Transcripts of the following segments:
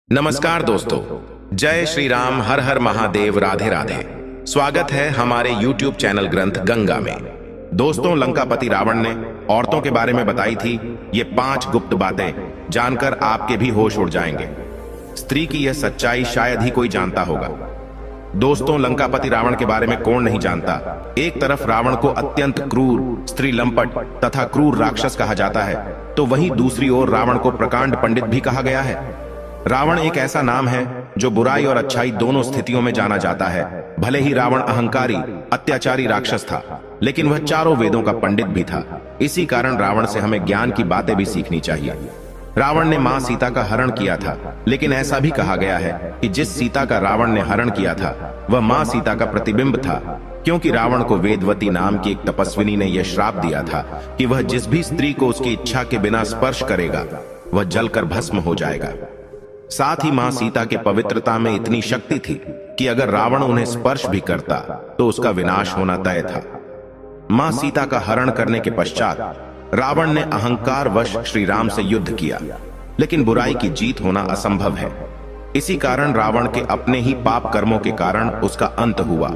नमस्कार दोस्तों, जय श्री राम, हर हर महादेव, राधे राधे। स्वागत है हमारे YouTube चैनल ग्रंथ गंगा में। दोस्तों, लंकापति रावण ने औरतों के बारे में बताई थी ये 5 गुप्त बातें जानकर आपके भी होश उड़ जाएंगे। स्त्री की यह सच्चाई शायद ही कोई जानता होगा। दोस्तों, लंकापति रावण के बारे में कौन नहीं जानता। एक तरफ रावण को अत्यंत क्रूर, स्त्री लंपट तथा क्रूर राक्षस कहा जाता है, तो वहीं दूसरी ओर रावण को प्रकांड पंडित भी कहा गया है। रावण एक ऐसा नाम है जो बुराई और अच्छाई दोनों स्थितियों में जाना जाता है। भले ही रावण अहंकारी, अत्याचारी राक्षस था, लेकिन वह चारों वेदों का पंडित भी था। इसी कारण रावण से हमें ज्ञान की बातें भी सीखनी चाहिए। रावण ने मां सीता का हरण किया था, लेकिन ऐसा भी कहा गया है कि जिस सीता का रावण ने हरण किया था वह मां सीता का प्रतिबिंब था, क्योंकि रावण को वेदवती नाम की एक तपस्विनी ने यह श्राप दिया था कि वह जिस भी स्त्री को उसकी इच्छा के बिना स्पर्श करेगा वह जलकर भस्म हो जाएगा। साथ ही मां सीता के पवित्रता में इतनी शक्ति थी कि अगर रावण उन्हें स्पर्श भी करता तो उसका विनाश होना तय था। मां सीता का हरण करने के पश्चात रावण ने अहंकार वश श्री राम से युद्ध किया, लेकिन बुराई की जीत होना असंभव है। इसी कारण रावण के अपने ही पाप कर्मों के कारण उसका अंत हुआ।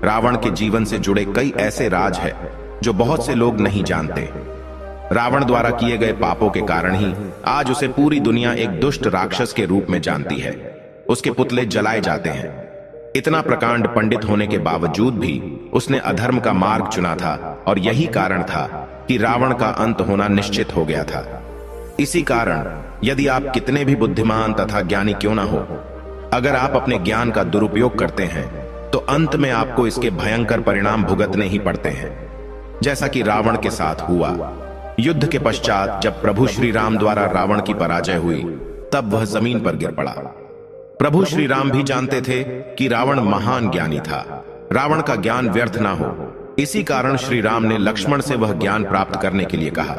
रावण के जीवन से जुड़े कई ऐसे राज हैं जो बहुत से लोग नहीं जानते। रावण द्वारा किए गए पापों के कारण ही आज उसे पूरी दुनिया एक दुष्ट राक्षस के रूप में जानती है। उसके पुतले जलाए जाते हैं। इतना प्रकांड पंडित होने के बावजूद भी उसने अधर्म का मार्ग चुना था, और यही कारण था कि रावण का अंत होना निश्चित हो गया था। इसी कारण यदि आप कितने भी बुद्धिमान तथा ज्ञानी क्यों ना हो, अगर आप अपने ज्ञान का दुरुपयोग करते हैं तो अंत में आपको इसके भयंकर परिणाम भुगतने ही पड़ते हैं, जैसा कि रावण के साथ हुआ। युद्ध के पश्चात जब प्रभु श्री राम द्वारा रावण की पराजय हुई, तब वह जमीन पर गिर पड़ा। प्रभु श्री राम भी जानते थे कि रावण महान ज्ञानी था, रावण का ज्ञान व्यर्थ ना हो। इसी कारण श्री राम ने लक्ष्मण से वह ज्ञान प्राप्त करने के लिए कहा।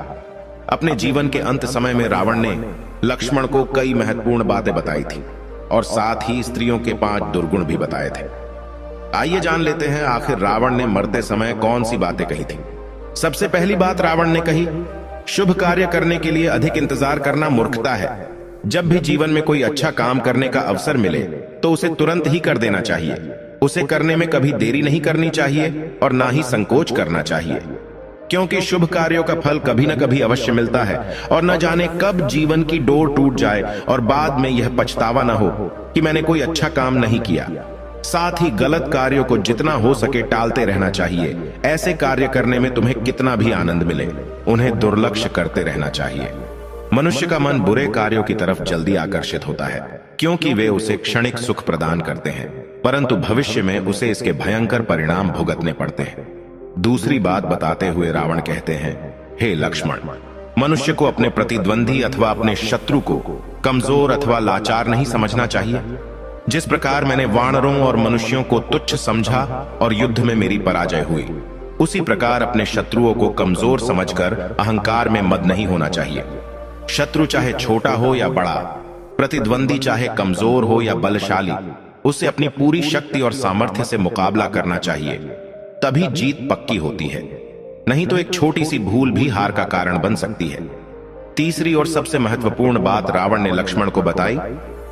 अपने जीवन के अंत समय में रावण ने लक्ष्मण को कई महत्वपूर्ण बातें बताई थी, और साथ ही स्त्रियों के 5 दुर्गुण भी बताए थे। आइए जान लेते हैं आखिर रावण ने मरते समय कौन सी बातें कही थी। सबसे पहली बात रावण ने कही, शुभ कार्य करने के लिए अधिक इंतजार करना मूर्खता है। जब भी जीवन में कोई अच्छा काम करने का अवसर मिले तो उसे तुरंत ही कर देना चाहिए। उसे करने में कभी देरी नहीं करनी चाहिए और ना ही संकोच करना चाहिए, क्योंकि शुभ कार्यों का फल कभी न कभी अवश्य मिलता है, और न जाने कब जीवन की डोर टूट जाए और बाद में यह पछतावा न हो कि मैंने कोई अच्छा काम नहीं किया। साथ ही गलत कार्यों को जितना हो सके टालते रहना चाहिए। ऐसे कार्य करने में तुम्हें कितना भी आनंद मिले, उन्हें दुर्लक्ष्य करते रहना चाहिए। मनुष्य का मन बुरे कार्यों की तरफ जल्दी आकर्षित होता है, क्योंकि वे उसे क्षणिक सुख प्रदान करते हैं, परंतु भविष्य में उसे इसके भयंकर परिणाम भुगतने पड़ते हैं। दूसरी बात बताते हुए रावण कहते हैं, हे लक्ष्मण, मनुष्य को अपने प्रतिद्वंदी अथवा अपने शत्रु को कमजोर अथवा लाचार नहीं समझना चाहिए। जिस प्रकार मैंने वानरों और मनुष्यों को तुच्छ समझा और युद्ध में मेरी पराजय हुई, उसी प्रकार अपने शत्रुओं को कमजोर समझकर अहंकार में मद नहीं होना चाहिए। शत्रु चाहे छोटा हो या बड़ा, प्रतिद्वंदी चाहे कमजोर हो या बलशाली, उसे अपनी पूरी शक्ति और सामर्थ्य से मुकाबला करना चाहिए, तभी जीत पक्की होती है। नहीं तो एक छोटी सी भूल भी हार का कारण बन सकती है। तीसरी और सबसे महत्वपूर्ण बात रावण ने लक्ष्मण को बताई,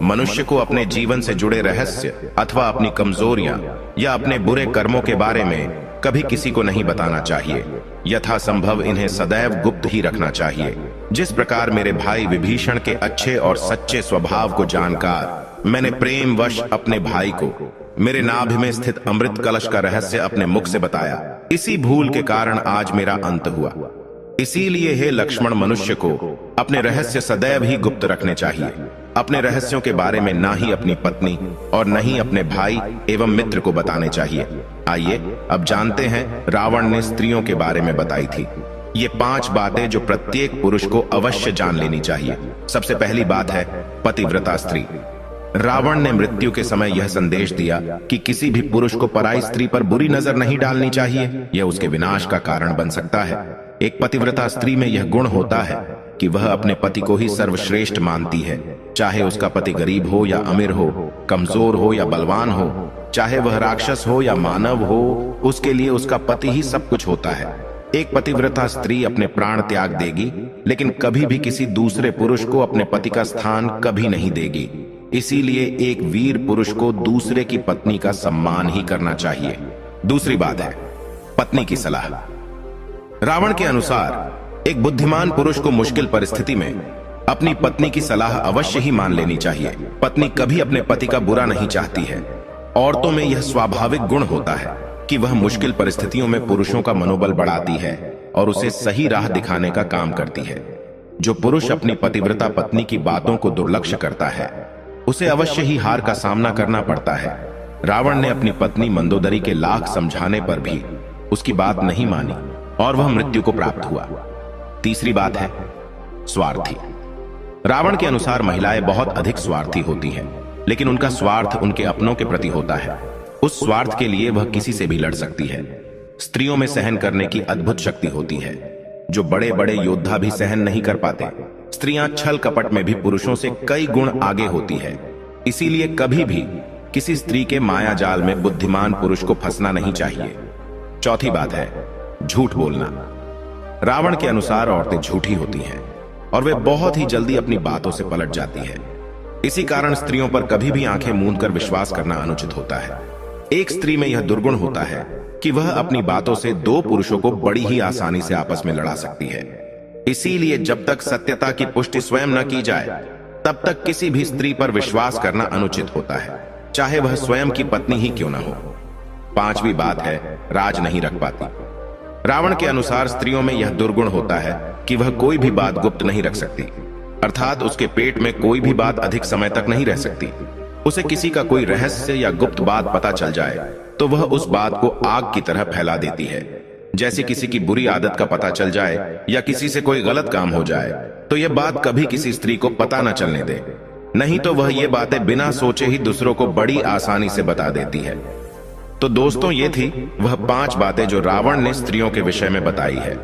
मनुष्य को अपने जीवन से जुड़े रहस्य अथवा अपनी कमजोरियां या अपने बुरे कर्मों के बारे में कभी किसी को नहीं बताना चाहिए। यथासंभव इन्हें सदैव गुप्त ही रखना चाहिए। जिस प्रकार मेरे भाई विभीषण के अच्छे और सच्चे स्वभाव को जानकर मैंने प्रेम वश अपने भाई को मेरे नाभि में स्थित अमृत कलश का रहस्य अपने मुख से बताया, इसी भूल के कारण आज मेरा अंत हुआ। इसीलिए हे लक्ष्मण, मनुष्य को अपने रहस्य सदैव ही गुप्त रखने चाहिए। अपने रहस्यों के बारे में ना ही अपनी पत्नी और न ही अपने भाई एवं मित्र को बताने चाहिए। आइए अब जानते हैं रावण ने स्त्रियों के बारे में बताई थी ये 5 बातें जो प्रत्येक पुरुष को अवश्य जान लेनी चाहिए। सबसे पहली बात है पतिव्रता स्त्री। रावण ने मृत्यु के समय यह संदेश दिया कि किसी भी पुरुष को पराई स्त्री पर बुरी नजर नहीं डालनी चाहिए, यह उसके विनाश का कारण बन सकता है। एक पतिव्रता स्त्री में यह गुण होता है कि वह अपने पति को ही सर्वश्रेष्ठ मानती है, चाहे उसका पति गरीब हो या अमीर हो, कमजोर हो या बलवान हो, चाहे वह राक्षस हो या मानव हो, उसके लिए उसका पति ही सब कुछ होता है। एक पतिव्रता स्त्री अपने प्राण त्याग देगी, लेकिन कभी भी किसी दूसरे पुरुष को अपने पति का स्थान कभी नहीं देगी। इसीलिए एक वीर पुरुष को दूसरे की पत्नी का सम्मान ही करना चाहिए। दूसरी बात है पत्नी की सलाह। रावण के अनुसार एक बुद्धिमान पुरुष को मुश्किल परिस्थिति में अपनी पत्नी की सलाह अवश्य ही मान लेनी चाहिए। पत्नी कभी अपने पति का बुरा नहीं चाहती है। औरतों में यह स्वाभाविक गुण होता है कि वह मुश्किल परिस्थितियों में पुरुषों का मनोबल बढ़ाती है और उसे सही राह दिखाने का काम करती है। जो पुरुष अपनी पतिव्रता पत्नी की बातों को दुर्लक्ष्य करता है उसे अवश्य ही हार का सामना करना पड़ता है। रावण ने अपनी पत्नी मंदोदरी के लाख समझाने पर भी उसकी बात नहीं मानी और वह मृत्यु को प्राप्त हुआ। तीसरी बात है स्वार्थी। रावण के अनुसार महिलाएं बहुत अधिक स्वार्थी होती हैं, लेकिन उनका स्वार्थ उनके अपनों के प्रति होता है। उस स्वार्थ के लिए वह किसी से भी लड़ सकती है। स्त्रियों में सहन करने की अद्भुत शक्ति होती है जो बड़े बड़े योद्धा भी सहन नहीं कर पाते। स्त्रियां छल कपट में भी पुरुषों से कई गुण आगे होती है। इसीलिए कभी भी किसी स्त्री के माया जाल में बुद्धिमान पुरुष को फंसना नहीं चाहिए। चौथी बात है झूठ बोलना। रावण के अनुसार औरतें झूठी होती हैं और वे बहुत ही जल्दी अपनी बातों से पलट जाती है। इसी कारण स्त्रियों पर कभी भी आंखें मूंद कर विश्वास करना अनुचित होता है। एक स्त्री में यह दुर्गुण होता है कि वह अपनी बातों से दो पुरुषों को बड़ी ही आसानी से आपस में लड़ा सकती है। इसीलिए जब तक सत्यता की पुष्टि स्वयं न की जाए तब तक किसी भी स्त्री पर विश्वास करना अनुचित होता है, चाहे वह स्वयं की पत्नी ही क्यों न हो। पांचवी बात है राज नहीं रख पाती। रावण के अनुसार स्त्रियों में यह दुर्गुण होता है कि वह कोई भी बात गुप्त नहीं रख सकती, अर्थात उसके पेट में कोई भी बात अधिक समय तक नहीं रह सकती। उसे किसी का कोई रहस्य या गुप्त बात पता चल जाए तो वह उस बात को आग की तरह फैला देती है। जैसे किसी की बुरी आदत का पता चल जाए या किसी से कोई गलत काम हो जाए तो यह बात कभी किसी स्त्री को पता न चलने दे, नहीं तो वह ये बातें बिना सोचे ही दूसरों को बड़ी आसानी से बता देती है। तो दोस्तों ये थी वह 5 बातें जो रावण ने स्त्रियों के विषय में बताई है।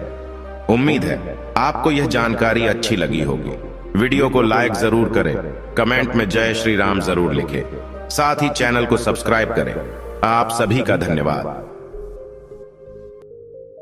उम्मीद है आपको यह जानकारी अच्छी लगी होगी। वीडियो को लाइक जरूर करें, कमेंट में जय श्री राम जरूर लिखें, साथ ही चैनल को सब्सक्राइब करें। आप सभी का धन्यवाद।